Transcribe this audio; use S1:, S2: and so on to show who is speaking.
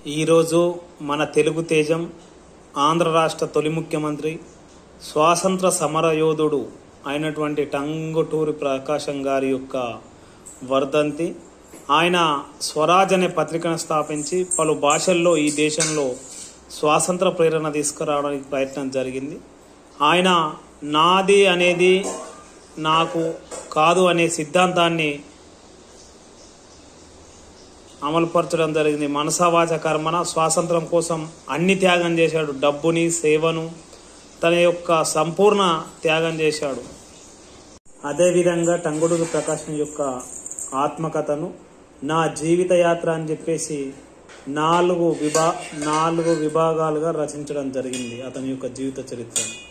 S1: ఈరోజు మన తెలుగు తేజం ఆంధ్ర రాష్ట్ర తొలి ముఖ్యమంత్రి స్వాతంత్ర సమరయోధుడు అయినటువంటి టంగుటూరి ప్రకాశం గారి యొక్క వర్ధంతి. ఆయన స్వరాజ్ అనే పత్రికను స్థాపించి పలు భాషల్లో ఈ దేశంలో స్వాతంత్ర ప్రేరణ తీసుకురావడానికి ప్రయత్నం జరిగింది. ఆయన నాది అనేది నాకు కాదు అనే సిద్ధాంతాన్ని అమలుపరచడం జరిగింది. మనసావాచ కర్మన స్వాతంత్రం కోసం అన్ని త్యాగం చేశాడు. డబ్బుని, సేవను, తన యొక్క సంపూర్ణ త్యాగం చేశాడు. అదేవిధంగా టంగుటూరి ప్రకాశం యొక్క ఆత్మకథను నా జీవిత యాత్ర అని చెప్పేసి నాలుగు విభాగాలుగా రచించడం జరిగింది. అతని యొక్క జీవిత చరిత్రను